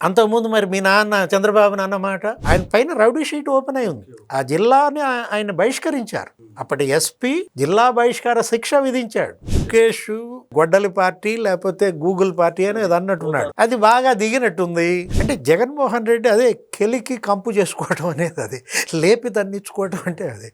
అంతకుముందు మరి మీ నాన్న చంద్రబాబు నాన్న మాట ఆయన పైన రౌడీ షీట్ ఓపెన్ అయి ఉంది. ఆ జిల్లాని ఆయన బహిష్కరించారు. అప్పటి ఎస్పీ జిల్లా బహిష్కార శిక్ష విధించాడు. ముఖేష్ గొడ్డలి పార్టీ లేకపోతే గూగుల్ పార్టీ అని అది అన్నట్టున్నాడు. అది బాగా దిగినట్టుంది. అంటే జగన్మోహన్ రెడ్డి అదే కెలికి కంపు చేసుకోవటం అనేది, అది లేపి తన్నించుకోవటం అంటే అది.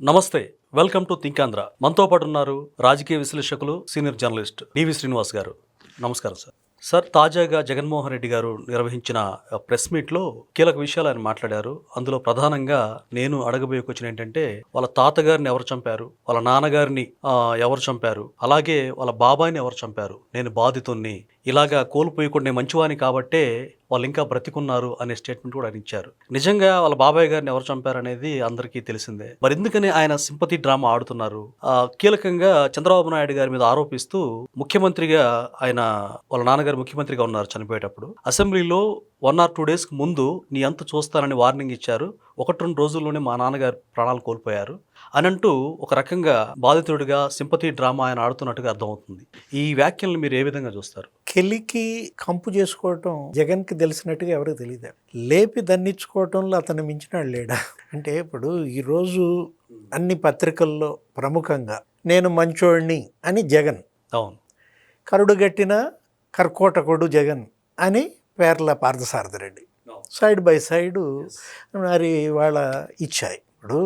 నమస్తే, వెల్కమ్ టు థింక్ ఆంధ్ర. మనతో పాటు ఉన్నారు రాజకీయ విశ్లేషకులు, సీనియర్ జర్నలిస్ట్ డివి శ్రీనివాస్ గారు. నమస్కారం సార్. సార్, తాజాగా జగన్మోహన్ రెడ్డి గారు నిర్వహించిన ప్రెస్ మీట్లో కీలక విషయాలు ఆయన మాట్లాడారు. అందులో ప్రధానంగా నేను అడగబోయే క్వశ్చన్ ఏంటంటే, వాళ్ళ తాతగారిని ఎవరు చంపారు, వాళ్ళ నాన్నగారిని ఎవరు చంపారు, అలాగే వాళ్ళ బాబాయిని ఎవరు చంపారు, నేను బాధితుణ్ణి, ఇలాగా కోల్పోయకుండా మంచివాని కాబట్టే వాళ్ళు ఇంకా బ్రతికున్నారు అనే స్టేట్మెంట్ కూడా ఆయన ఇచ్చారు. నిజంగా వాళ్ళ బాబాయ్ గారిని ఎవరు చంపారనేది అందరికీ తెలిసిందే. మరి ఎందుకని ఆయన సింపతి డ్రామా ఆడుతున్నారు? కీలకంగా చంద్రబాబు నాయుడు గారి మీద ఆరోపిస్తూ ముఖ్యమంత్రిగా ఆయన వాళ్ళ నాన్నగారు ముఖ్యమంత్రిగా ఉన్నారు చనిపోయేటప్పుడు. అసెంబ్లీలో 1 or 2 days ముందు నీ అంత చూస్తానని వార్నింగ్ ఇచ్చారు. 1-2 రోజుల్లోనే మా నాన్నగారు ప్రాణాలు కోల్పోయారు అని అంటూ ఒక రకంగా బాధితుడిగా సింపతి డ్రామా ఆయన ఆడుతున్నట్టుగా అర్థమవుతుంది. ఈ వ్యాఖ్యలను మీరు ఏ విధంగా చూస్తారు? కెలికి కంపు చేసుకోవటం జగన్కి తెలిసినట్టుగా ఎవరికి తెలియదు. లేపి దన్నించుకోవటంలో అతను మించినాడు లేడా? అంటే ఇప్పుడు ఈరోజు అన్ని పత్రికల్లో ప్రముఖంగా నేను మంచోడిని అని జగన్, అవును, కరుడుగట్టిన కర్కోటకుడు జగన్ అని పేర్ల Parthasarathi Reddy side by side మరి వాళ్ళ ఇచ్చాయి. ఇప్పుడు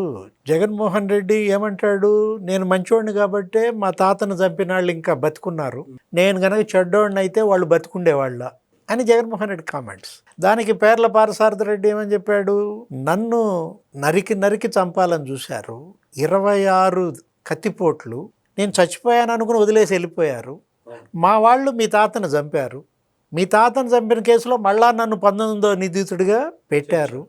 జగన్మోహన్ రెడ్డి ఏమంటాడు, నేను మంచోడిని కాబట్టే మా తాతను చంపిన వాళ్ళు ఇంకా బతుకున్నారు, నేను గనక చెడ్డోడిని అయితే వాళ్ళు బతుకుండేవాళ్ళ అని జగన్మోహన్ రెడ్డి కామెంట్స్. దానికి పేర్ల పార్థసారథి రెడ్డి ఏమని చెప్పాడు, నన్ను నరికి చంపాలని చూశారు, 26 కత్తిపోట్లు, నేను చచ్చిపోయాను అనుకుని వదిలేసి వెళ్ళిపోయారు, మా వాళ్ళు మీ తాతను చంపారు, మీ తాతను చంపిన కేసులో మళ్ళా నన్ను 19వ నిందితుడిగా పెట్టారు,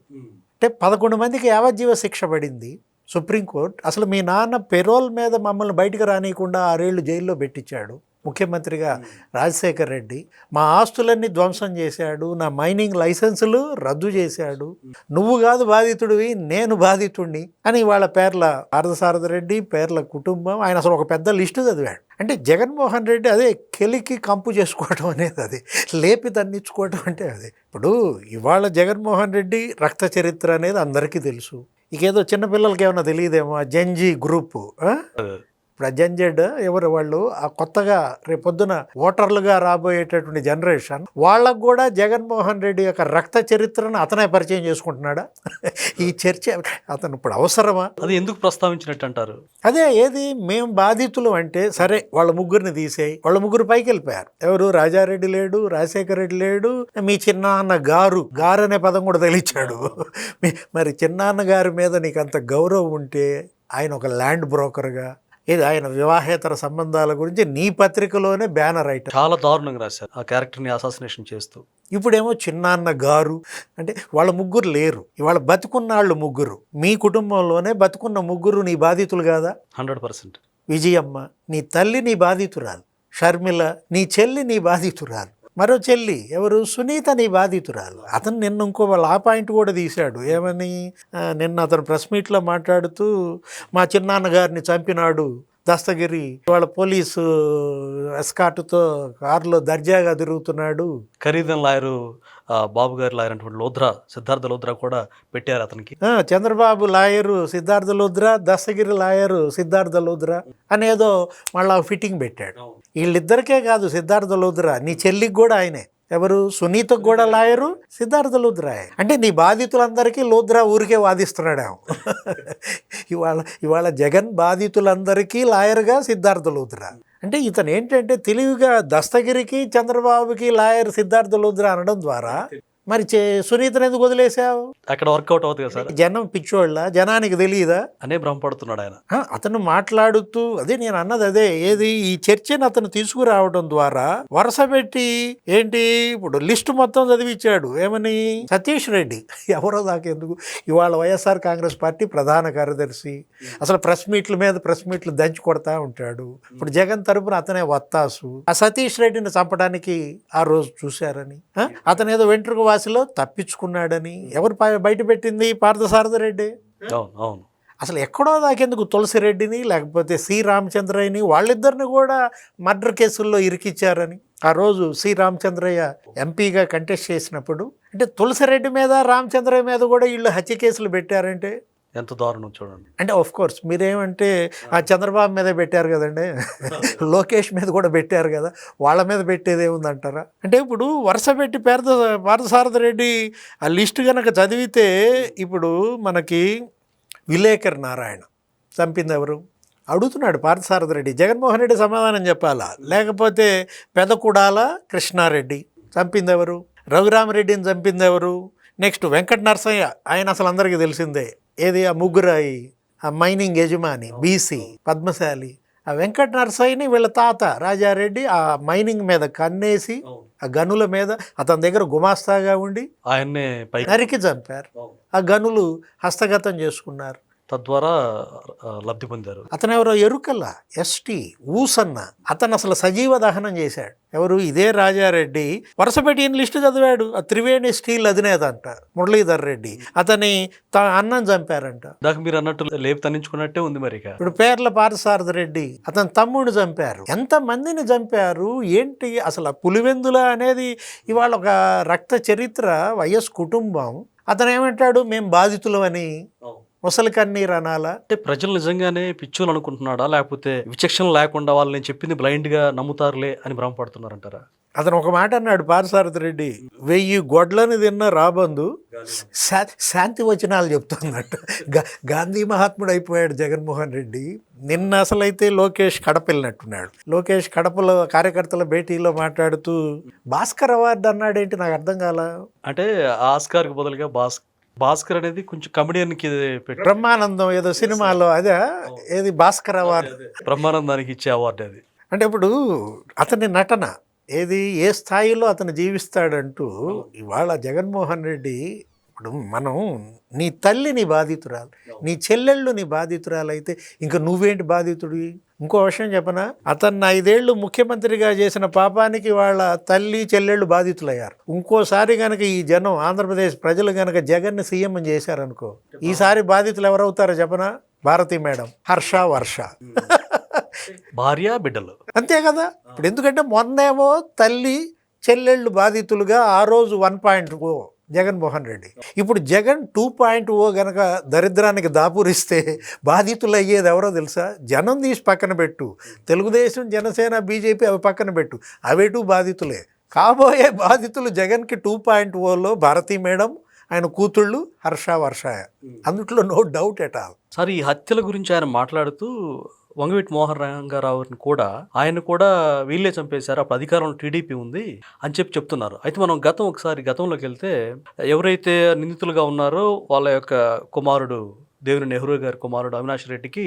అంటే 11 మందికి యావజ్జీవ శిక్ష పడింది సుప్రీంకోర్టు. అసలు మీ నాన్న పెరోల్ మీద మమ్మల్ని బయటకు రానియకుండా 6 ఏళ్ళు జైల్లో పెట్టించాడు ముఖ్యమంత్రిగా రాజశేఖర్ రెడ్డి, మా ఆస్తులన్నీ ధ్వంసం చేశాడు, నా మైనింగ్ లైసెన్సులు రద్దు చేశాడు, నువ్వు కాదు బాధితుడివి నేను బాధితుడిని అని వాళ్ళ పేర్ల పార్థసారథి రెడ్డి, పేర్ల కుటుంబం, ఆయన అసలు ఒక పెద్ద లిస్టు చదివాడు. అంటే జగన్మోహన్ రెడ్డి అదే కెలికి కంపు చేసుకోవటం అనేది, అది లేపి తన్నించుకోవటం అంటే అది. ఇప్పుడు ఇవాళ జగన్మోహన్ రెడ్డి రక్త చరిత్ర అనేది అందరికీ తెలుసు. ఇకేదో చిన్నపిల్లలకి ఏమైనా తెలియదేమో, ఆ జంజీ గ్రూపు, ఇప్పుడు అజెంజెడ్ ఎవరు వాళ్ళు, ఆ కొత్తగా రేపొద్దున ఓటర్లుగా రాబోయేటటువంటి జనరేషన్ వాళ్ళకు కూడా జగన్మోహన్ రెడ్డి యొక్క రక్త చరిత్రను అతనే పరిచయం చేసుకుంటున్నాడా? ఈ చర్చ అతను ఇప్పుడు అవసరమా? అది ఎందుకు ప్రస్తావించినట్టు అంటారు? అదే ఏది మేము బాధితులు అంటే సరే, వాళ్ళ ముగ్గురిని తీసేయి, వాళ్ళ ముగ్గురు పైకి వెళ్ళిపోయారు. ఎవరు? రాజారెడ్డి లేడు, రాజశేఖర రెడ్డి లేడు, మీ చిన్నాన్న గారు అనే పదం కూడా తెలిచాడు. మరి చిన్నాన్న గారి మీద నీకు అంత గౌరవం ఉంటే ఆయన ఒక ల్యాండ్ బ్రోకర్గా, ఇది ఆయన వివాహేతర సంబంధాల గురించి నీ పత్రికలోనే బ్యానర్ రైటర్ చాలా దారుణంగా రాశారు ఆ క్యారెక్టర్ని అసాసినేషన్ చేస్తూ. ఇప్పుడేమో చిన్నాన్న గారు అంటే వాళ్ళ ముగ్గురు లేరు, ఇవాళ బతుకున్న వాళ్ళు ముగ్గురు, మీ కుటుంబంలోనే బతుకున్న ముగ్గురు నీ బాధితులు కాదా? 100%. విజయమ్మ నీ తల్లి నీ బాధితురాలు, షర్మిల నీ చెల్లి నీ బాధితురాలు, మరో చెల్లి ఎవరు? సునీత నీ బాధితురాలు. అతను నిన్న ఇంకో వాళ్ళు ఆ పాయింట్ కూడా తీశాడు. ఏమని? నిన్న అతను ప్రెస్ మీట్లో మాట్లాడుతూ మా చిన్నాన్నగారిని చంపినాడు దస్తగిరి, వాళ్ళ పోలీసు ఎస్కార్టుతో కారులో దర్జాగా తిరుగుతున్నాడు. ఖరీదైన లాయరు బాబు గారి లాయర్ అటువంటి సిద్ధార్థ లోద్రా కూడా పెట్టారు అతనికి. చంద్రబాబు లాయరు సిద్ధార్థ లోద్రా, దస్తగిరి లాయరు సిద్ధార్థ లోద్రా అనేదో మళ్ళా ఫిట్టింగ్ పెట్టాడు. వీళ్ళిద్దరికే కాదు సిద్ధార్థ లోద్రా, నీ చెల్లికి కూడా ఆయనే. ఎవరు? సునీతకు కూడా లాయరు సిద్ధార్థ లోద్రా. అంటే నీ బాధితులందరికీ లోద్రా ఊరికే వాదిస్తున్నాడేమో. ఇవాళ జగన్ బాధితులందరికీ లాయర్గా సిద్ధార్థ లోద్రా. అంటే ఇతను ఏంటంటే తెలివిగా దస్తగిరికి చంద్రబాబుకి లాయర్ సిద్ధార్థ లోద్రా అనడం ద్వారా మరి సునీతను ఎందుకు వదిలేసావు? అక్కడ వర్కౌట్ అవుతుంది కదా సార్. జనం పిచ్చోళ్ళ, జనానికి తెలియదా అనే భ్రమపడుతున్నాడు ఆయన. అతను మాట్లాడుతూ అదే నేను అన్నది, అదే ఏది ఈ చర్చను అతను తీసుకురావడం ద్వారా వరుస పెట్టి ఏంటి ఇప్పుడు లిస్టు మొత్తం చదివించాడు. ఏమని? సతీష్ రెడ్డి ఎవరో దాకెందుకు, ఇవాళ వైఎస్ఆర్ కాంగ్రెస్ పార్టీ ప్రధాన కార్యదర్శి, అసలు ప్రెస్ మీట్లు దంచి కొడతా ఉంటాడు. ఇప్పుడు జగన్ తరపున అతనే వత్తాసు. ఆ సతీష్ రెడ్డిని చంపడానికి ఆ రోజు చూశారని, అతను ఏదో వెంట్రుక వాసిలో తప్పించుకున్నాడని ఎవరు బయట పెట్టింది? పార్థసారథి రెడ్డి. అవును. అసలు ఎక్కడో దాకెందుకు తులసిరెడ్డిని లేకపోతే సి రామచంద్రయ్యని వాళ్ళిద్దరిని కూడా మర్డర్ కేసుల్లో ఇరికిచ్చారని ఆ రోజు సి రామచంద్రయ్య ఎంపీగా కంటెస్ట్ చేసినప్పుడు అంటే తులసిరెడ్డి మీద రామచంద్రయ్య మీద కూడా వీళ్ళు హత్య కేసులు పెట్టారంటే ఎంత దారుణం చూడండి. అంటే ఆఫ్ కోర్స్ మీరేమంటే ఆ చంద్రబాబు మీద పెట్టారు కదండి, లోకేష్ మీద కూడా పెట్టారు కదా, వాళ్ళ మీద పెట్టేది ఏముందంటారా? అంటే ఇప్పుడు వరుస పెట్టి పార్థసారథి రెడ్డి ఆ లిస్ట్ కనుక చదివితే ఇప్పుడు మనకి విలేకర్ నారాయణ చంపింది ఎవరు అడుగుతున్నాడు పార్థసారథి రెడ్డి. జగన్మోహన్ రెడ్డి సమాధానం చెప్పాలా? లేకపోతే పెదకుడాల కృష్ణారెడ్డి చంపింది ఎవరు? రఘురామరెడ్డిని చంపింది ఎవరు? నెక్స్ట్ వెంకట నరసయ్య, ఆయన అసలు అందరికీ తెలిసిందే, ఏది ఆ ముగ్గురాయి ఆ మైనింగ్ యజమాని బీసీ పద్మశాలి. ఆ వెంకట నరసయ్యని వీళ్ళ తాత రాజారెడ్డి ఆ మైనింగ్ మీద కన్నేసి ఆ గనుల మీద అతని దగ్గర గుమాస్తాగా ఉండి ఆయన్నే నరికి చంపారు. ఆ గనులు హస్తగతం చేసుకున్నారు, తద్వారా లబ్ధి పొందారు. అతను ఎవరో ఎరుకల్లా ఎస్టీ ఊసన్న, అతను అసలు సజీవ దహనం చేశాడు. ఎవరు? ఇదే రాజారెడ్డి వరుసపెట్టి ఈయన లిస్టు చదివాడు. ఆ త్రివేణి స్టీల్ అధినేత అంట మురళీధర్ రెడ్డి, అతని అన్నం చంపారంట. దాకా మీరు అన్నట్టు లేపు తన్నించుకున్నట్టే ఉంది. మరి ఇప్పుడు పేర్ల పార్థసారథి రెడ్డి అతని తమ్ముడిని చంపారు. ఎంత మందిని చంపారు ఏంటి అసలు? పులివెందుల అనేది ఇవాళ ఒక రక్త చరిత్ర, వైఎస్ కుటుంబం. అతను ఏమంటాడు, మేము బాధితులమని ముసలి కన్నీరు అనాలా? అంటే ప్రజలు నిజంగానే పిచ్చోలు అనుకుంటున్నాడా, లేకపోతే విచక్షణ లేకుండా వాళ్ళు నేను చెప్పింది బ్లైండ్గా నమ్ముతారులే అని భ్రమపడుతున్నారంటారా? అతను ఒక మాట అన్నాడు పార్థసారథి రెడ్డి, 1000 గొడ్లని తిన్న రాబందు శాంతి వచనాలు చెప్తున్నట్టు. గాంధీ మహాత్ముడు అయిపోయాడు జగన్మోహన్ రెడ్డి. నిన్న అసలైతే లోకేష్ కడప వెళ్ళినట్టున్నాడు. లోకేష్ కడపలో కార్యకర్తల భేటీలో మాట్లాడుతూ భాస్కర్ అవార్డు అన్నాడేంటి, నాకు అర్థం కాల. అంటే ఆస్కార్కి బదులుగా భాస్కర్ అనేది కొంచెం కమెడియన్కి బ్రహ్మానందం ఏదో సినిమాలో అదే ఏది భాస్కర్ అవార్డు, బ్రహ్మానందానికి ఇచ్చే అవార్డు అది. అంటే ఇప్పుడు అతని నటన ఏది ఏ స్థాయిలో అతను జీవిస్తాడంటూ ఇవాళ జగన్మోహన్ రెడ్డి. ఇప్పుడు మనం నీ తల్లి నీ బాధితురాలు, నీ చెల్లెళ్ళు నీ బాధితురాలు అయితే ఇంకా నువ్వేంటి బాధితుడివి? ఇంకో విషయం చెప్పనా, అతన్ని 5 ఏళ్ళు ముఖ్యమంత్రిగా చేసిన పాపానికి వాళ్ళ తల్లి చెల్లెళ్ళు బాధితులయ్యారు. ఇంకోసారి కనుక ఈ జనం ఆంధ్రప్రదేశ్ ప్రజలు కనుక జగన్ని సీఎం చేశారనుకో, ఈసారి బాధితులు ఎవరవుతారో చెప్పనా? భారతి మేడం, హర్ష, వర్ష, భార్య బిడ్డలు, అంతే కదా. ఇప్పుడు ఎందుకంటే మొన్నేమో తల్లి చెల్లెళ్ళు బాధితులుగా ఆ రోజు 1.0 జగన్మోహన్ రెడ్డి, ఇప్పుడు జగన్ 2.0 గనక దరిద్రానికి దాపురిస్తే బాధితులు అయ్యేది ఎవరో తెలుసా? జనం తీసి పక్కన పెట్టు, తెలుగుదేశం జనసేన బీజేపీ అవి పక్కన పెట్టు, అవేటూ బాధితులే. కాబోయే బాధితులు జగన్కి 2.0లో భారతీ మేడం, ఆయన కూతుళ్ళు హర్ష, వర్షాయ, అందుట్లో no doubt at all. Sir, ఈ హత్యల గురించి ఆయన మాట్లాడుతూ వంగవీటి మోహన్ రంగారావుని కూడా ఆయన కూడా వీళ్ళే చంపేశారు, అప్పుడు అధికారంలో టీడీపీ ఉంది అని చెప్తున్నారు. అయితే మనం గతంలోకి వెళ్తే ఎవరైతే నిందితులుగా ఉన్నారో వాళ్ళ యొక్క కుమారుడు దేవినేని నెహ్రూ గారి కుమారుడు అవినాష్ రెడ్డికి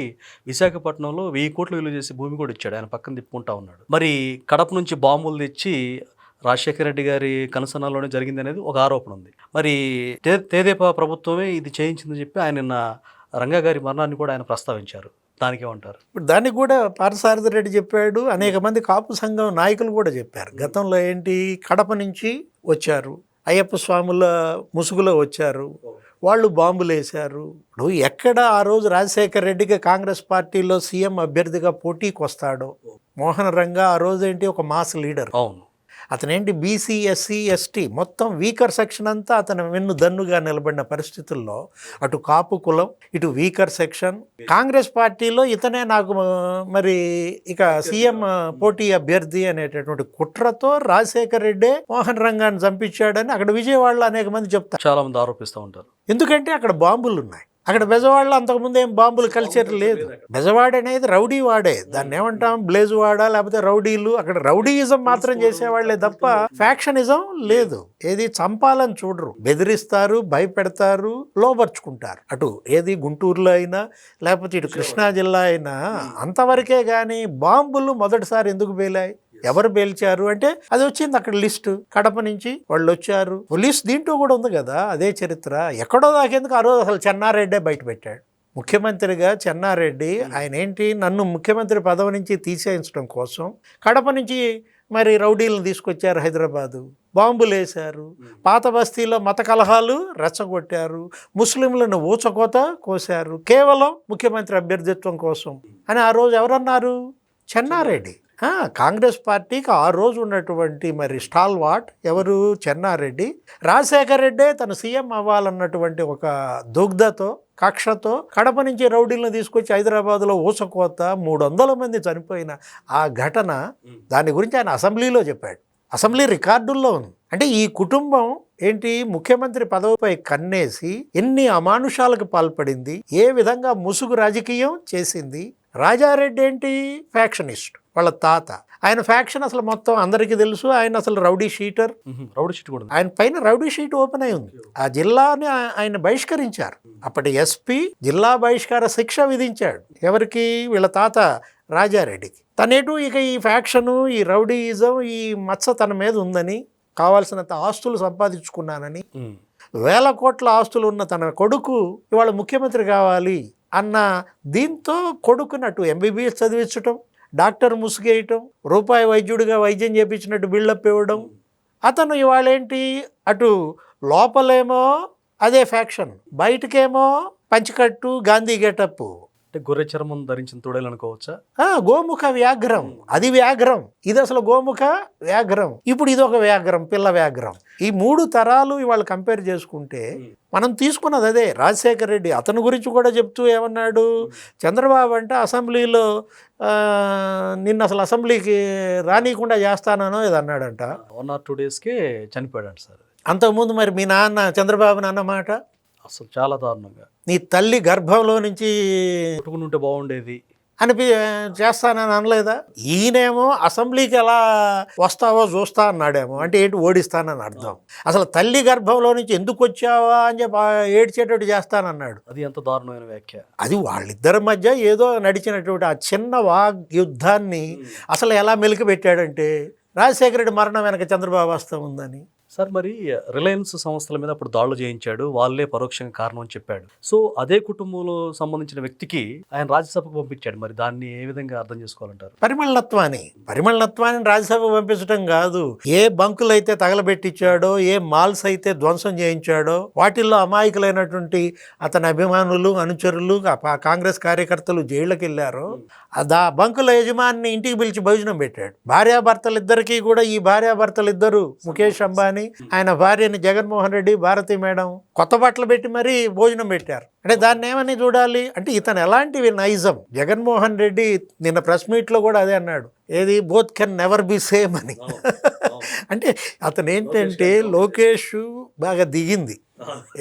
విశాఖపట్నంలో 1000 కోట్లు విలువ చేసి భూమి కూడా ఇచ్చాడు. ఆయన పక్కన తిప్పుకుంటా ఉన్నాడు. మరి కడప నుంచి బాంబులు తెచ్చి రాజశేఖర రెడ్డి గారి కనసనాల్లోనే జరిగింది అనేది ఒక ఆరోపణ ఉంది. మరి తెదేపా ప్రభుత్వమే ఇది చేయించిందని చెప్పి ఆయన నిన్న రంగా గారి మరణాన్ని కూడా ఆయన ప్రస్తావించారు. దానికేమంటారు? ఇప్పుడు దానికి కూడా పార్థసారథి రెడ్డి చెప్పాడు, అనేక మంది కాపు సంఘం నాయకులు కూడా చెప్పారు. గతంలో ఏంటి, కడప నుంచి వచ్చారు, అయ్యప్ప స్వాముల ముసుగులో వచ్చారు, వాళ్ళు బాంబులు వేశారు. ఇప్పుడు ఎక్కడ ఆ రోజు రాజశేఖర రెడ్డికి కాంగ్రెస్ పార్టీలో సీఎం అభ్యర్థిగా పోటీకి వస్తాడో మోహన్ రంగా ఆ రోజు ఏంటి ఒక మాస్ లీడర్. అవును, అతనేంటి బీసీ, ఎస్సీ, ఎస్టీ మొత్తం వీకర్ సెక్షన్ అంతా అతను వెన్ను దన్నుగా నిలబడిన పరిస్థితుల్లో అటు కాపు కులం, ఇటు వీకర్ సెక్షన్, కాంగ్రెస్ పార్టీలో ఇతనే నాకు మరి ఇక సీఎం పోటీ అభ్యర్థి అనేటటువంటి కుట్రతో రాజశేఖర రెడ్డే మోహన్ రంగాన్ని చంపించాడని అక్కడ విజయవాడలో అనేక మంది చెప్తారు, చాలా మంది ఆరోపిస్తూ ఉంటారు. ఎందుకంటే అక్కడ బాంబులు ఉన్నాయి. అక్కడ బెజవాడలో అంతకుముందు ఏం బాంబులు కల్చర్ లేదు. బెజవాడ అనేది రౌడీ వాడే, దాన్ని ఏమంటాం బ్లేజ్ వాడా లేకపోతే రౌడీలు. అక్కడ రౌడీయిజం మాత్రం చేసేవాళ్లే తప్ప ఫ్యాక్షనిజం లేదు. ఏది చంపాలని చూడరు, బెదిరిస్తారు, భయపెడతారు, లోపరుచుకుంటారు. అటు ఏది గుంటూరులో అయినా లేకపోతే ఇటు కృష్ణా జిల్లా అయినా అంతవరకే. కానీ బాంబులు మొదటిసారి ఎందుకు పేలాయి, ఎవరు పేల్చారు అంటే అది వచ్చింది అక్కడ లిస్టు, కడప నుంచి వాళ్ళు వచ్చారు. లిస్ట్ దీంట్లో కూడా ఉంది కదా, అదే చరిత్ర. ఎక్కడో దాకేందుకు ఆ రోజు అసలు చెన్నారెడ్డే బయట పెట్టాడు ముఖ్యమంత్రిగా. చెన్నారెడ్డి ఆయన ఏంటి, నన్ను ముఖ్యమంత్రి పదవి నుంచి తీసేయించడం కోసం కడప నుంచి మరి రౌడీలను తీసుకొచ్చారు హైదరాబాదు, బాంబులు వేశారు, పాత బస్తీలో మత కలహాలు రెచ్చగొట్టారు, ముస్లింలను ఊచకోత కోశారు కేవలం ముఖ్యమంత్రి అభ్యర్థిత్వం కోసం అని ఆ రోజు ఎవరన్నారు? చెన్నారెడ్డి. కాంగ్రెస్ పార్టీకి ఆ రోజు ఉన్నటువంటి మరి స్టాల్వాట్ ఎవరు? చెన్నారెడ్డి. రాజశేఖర్ రెడ్డే తను సీఎం అవ్వాలన్నటువంటి ఒక దుగ్ధతో కక్షతో కడప నుంచి రౌడీలను తీసుకొచ్చి హైదరాబాద్లో ఊచకోత 300 మంది చనిపోయిన ఆ ఘటన, దాని గురించి ఆయన అసెంబ్లీలో చెప్పాడు. అసెంబ్లీ రికార్డుల్లో ఉంది. అంటే ఈ కుటుంబం ఏంటి, ముఖ్యమంత్రి పదవిపై కన్నేసి ఎన్ని అమానుషాలకు పాల్పడింది, ఏ విధంగా ముసుగు రాజకీయం చేసింది. రాజారెడ్డి ఏంటి, ఫ్యాక్షనిస్ట్, వాళ్ళ తాత. ఆయన ఫ్యాక్షన్ అసలు మొత్తం అందరికీ తెలుసు. ఆయన అసలు రౌడీ షీటర్. రౌడీ షీట్ కూడా ఆయన పైన రౌడీ షీట్ ఓపెన్ అయి ఉంది. ఆ జిల్లాని ఆయన బహిష్కరించారు. అప్పటి ఎస్పీ జిల్లా బహిష్కార శిక్ష విధించాడు. ఎవరికి? వీళ్ళ తాత రాజారెడ్డికి. తనేటు ఇక ఈ ఫ్యాక్షను, ఈ రౌడీయిజం, ఈ మచ్చ తన మీద ఉందని, కావాల్సినంత ఆస్తులు సంపాదించుకున్నానని, 1000 కోట్ల ఆస్తులు ఉన్న తన కొడుకు ఇవాళ ముఖ్యమంత్రి కావాలి అన్న దీంతో కొడుకుని అటు ఎంబీబీఎస్ చదివించటం, డాక్టర్ ముసుగేయటం, రూపాయి వైద్యుడిగా వైద్యం చేయించినట్టు బిల్డప్ ఇవ్వడం. అతను ఇవాళేంటి, అటు లోపలేమో అదే ఫ్యాక్షన్, బయటకేమో పంచికట్టు, గాంధీ గెటప్. అంటే గొర్రె చర్మం ధరించిన తోడేలు అనుకోవచ్చా? గోముఖ వ్యాఘ్రం. అది వ్యాఘ్రం, ఇది అసలు గోముఖ వ్యాఘ్రం. ఇప్పుడు ఇది ఒక వ్యాఘ్రం, పిల్ల వ్యాఘ్రం. ఈ 3 తరాలు ఇవాళ కంపేర్ చేసుకుంటే మనం తీసుకున్నది అదే. రాజశేఖర్ రెడ్డి అతని గురించి కూడా చెప్తూ ఏమన్నాడు, చంద్రబాబు అంటే అసెంబ్లీలో నిన్న అసలు అసెంబ్లీకి రానియకుండా చేస్తానో ఇది అన్నాడంట. 1 or 2 daysకే చనిపోయాడంట సార్. అంతకుముందు మరి మీ నాన్న చంద్రబాబు నాన్నమాట అసలు చాలా దారుణంగా, నీ తల్లి గర్భంలో నుంచి ఉంటే బాగుండేది చేస్తానని అనలేదా? ఈయనేమో అసెంబ్లీకి ఎలా వస్తావో చూస్తా అన్నాడేమో. అంటే ఏంటి, ఓడిస్తానని అర్థం. అసలు తల్లి గర్భంలో నుంచి ఎందుకు వచ్చావా అని చెప్పి ఏడ్చేటట్టు చేస్తానన్నాడు. అది ఎంత దారుణమైన వ్యాఖ్య. అది వాళ్ళిద్దరి మధ్య ఏదో నడిచినటువంటి ఆ చిన్న వాగ్ యుద్ధాన్ని అసలు ఎలా మెలికి పెట్టాడంటే, రాజశేఖర రెడ్డి మరణం వెనక చంద్రబాబు వస్తా ఉందని. సార్, మరి రిలయన్స్ సంస్థల మీద అప్పుడు దాడులు చేయించాడు, వాళ్ళే పరోక్షంగా కారణం అని చెప్పాడు. సో అదే కుటుంబంలో సంబంధించిన వ్యక్తికి ఆయన రాజ్యసభకు పంపించాడు. మరి దాన్ని ఏ విధంగా అర్థం చేసుకోవాలంటారు? పరిమళత్వాన్ని రాజ్యసభకు పంపించడం కాదు, ఏ బంకులు అయితే తగలబెట్టించాడో, ఏ మాల్స్ అయితే ధ్వంసం చేయించాడో, వాటిల్లో అమాయకులైనటువంటి అతని అభిమానులు, అనుచరులు, కాంగ్రెస్ కార్యకర్తలు జైళ్ళకి వెళ్ళారో, ఆ బంకుల యజమాని ఇంటికి పిలిచి భోజనం పెట్టాడు. భార్యాభర్తలిద్దరికీ కూడా, ఈ భార్యాభర్తలిద్దరూ ముఖేష్ అంబానీ, ఆయన భార్యని జగన్మోహన్ రెడ్డి, భారతి మేడం కొత్త బట్టలు పెట్టి మరీ భోజనం పెట్టారు. అంటే దాన్ని ఏమని చూడాలి అంటే, ఇతను ఎలాంటివి నైజం. జగన్మోహన్ రెడ్డి నిన్న ప్రెస్ మీట్లో కూడా అదే అన్నాడు, ఏది both can never be same అని. అంటే అతను ఏంటంటే, లోకేష్ బాగా దిగింది,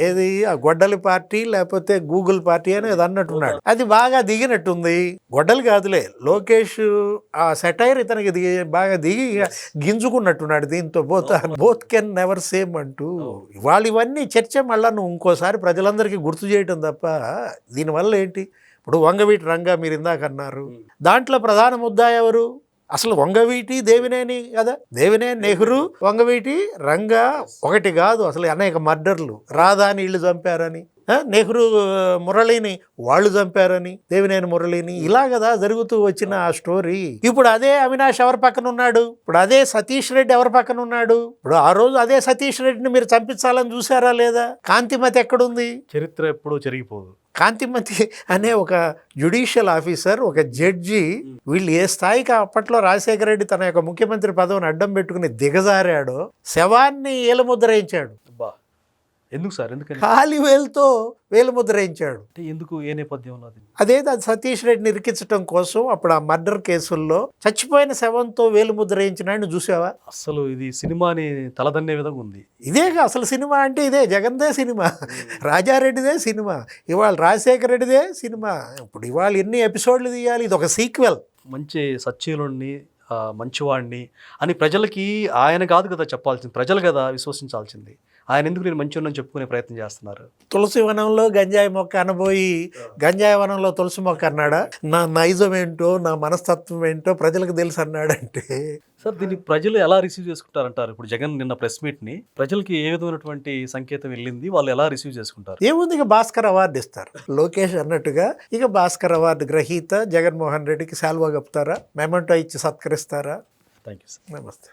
ఏది ఆ గొడ్డలి పార్టీ లేకపోతే గూగుల్ పార్టీ అని అది అన్నట్టున్నాడు. అది బాగా దిగినట్టుంది. గొడ్డలి కాదులే, లోకేష్ ఆ సెటైర్ ఇతనికి బాగా దిగి గింజుకున్నట్టున్నాడు దీంతో. బోత్ కెన్ నెవర్ సేమ్ అంటూ ఇవాళ ఇవన్నీ చర్చ మళ్ళా నువ్వు ఇంకోసారి ప్రజలందరికీ గుర్తు చేయటం తప్ప దీనివల్ల ఏంటి. ఇప్పుడు వంగవీటి రంగా మీరు ఇందాక అన్నారు, దాంట్లో ప్రధాన ముద్దా ఎవరు? అసలు వంగవీటి దేవినేని కదా, దేవినేని నెహ్రూ వంగవీటి రంగా ఒకటి కాదు, అసలు అనేక మర్డర్లు. రాధాని వీళ్ళు చంపారని, నెహ్రూ మురళిని వాళ్ళు చంపారని, దేవినేని మురళిని, ఇలా కదా జరుగుతూ వచ్చిన ఆ స్టోరీ. ఇప్పుడు అదే అవినాష్ ఎవరి పక్కన ఉన్నాడు? ఇప్పుడు అదే సతీష్ రెడ్డి ఎవరి పక్కన ఉన్నాడు? ఇప్పుడు ఆ రోజు అదే సతీష్ రెడ్డిని మీరు చంపించాలని చూసారా లేదా? కాంతిమతి ఎక్కడుంది? చరిత్ర ఎప్పుడూ జరిగిపోదు. కాంతిమతి అనే ఒక జ్యుడిషియల్ ఆఫీసర్, ఒక జడ్జి, వీళ్ళు ఏ స్థాయికి అప్పట్లో రాజశేఖర రెడ్డి తన యొక్క ముఖ్యమంత్రి పదవిని అడ్డం పెట్టుకుని దిగజారాడో, శవాన్ని ఏలుముద్ర వేయించాడు. ఎందుకు సార్? ఎందుకని? ఖాళీ వేలుతో వేలుముద్ర వేయించాడు. ఎందుకు? ఏ నేపథ్యంలో? అది సతీష్ రెడ్డిని ఇరికించడం కోసం. అప్పుడు ఆ మర్డర్ కేసుల్లో చచ్చిపోయిన శవంతో వేలుముద్ర వేయించిన ఆయన చూసావా? అసలు ఇది సినిమాని తలదన్నే విధంగా ఉంది. ఇదేగా అసలు సినిమా అంటే, ఇదే జగన్దే సినిమా, రాజారెడ్డిదే సినిమా, ఇవాళ రాజశేఖర రెడ్డిదే సినిమా. ఇప్పుడు ఇవాళ ఎన్ని ఎపిసోడ్లు తీయాలి? ఇది ఒక సీక్వెల్. మంచి సచ్చీలుణ్ణి, మంచివాడిని అని ప్రజలకి ఆయన కాదు కదా చెప్పాల్సింది, ప్రజలు కదా విశ్వసించాల్సింది. ఆయన ఎందుకు నేను మంచి ఉన్నాను చెప్పుకునే ప్రయత్నం చేస్తున్నారు? తులసి వనంలో గంజాయి మొక్క అనబోయి గంజాయి వనంలో తులసి మొక్క అన్నాడా? నా నైజం ఏంటో, నా మనస్తత్వం ఏంటో ప్రజలకు తెలుసు అన్నాడంటే. సార్, దీన్ని ప్రజలు ఎలా రిసీవ్ చేసుకుంటారంటారు? ఇప్పుడు జగన్ నిన్న ప్రెస్ మీట్ని ప్రజలకి ఏ విధమైనటువంటి సంకేతం వెళ్ళింది, వాళ్ళు ఎలా రిసీవ్ చేసుకుంటారు? ఏముంది, ఇక భాస్కర్ అవార్డు ఇస్తారు. లోకేష్ అన్నట్టుగా ఇక భాస్కర్ అవార్డు గ్రహీత జగన్మోహన్ రెడ్డికి శాల్వా కప్పుతారా, మెమెంటో ఇచ్చి సత్కరిస్తారా? Thank you sir. నమస్తే.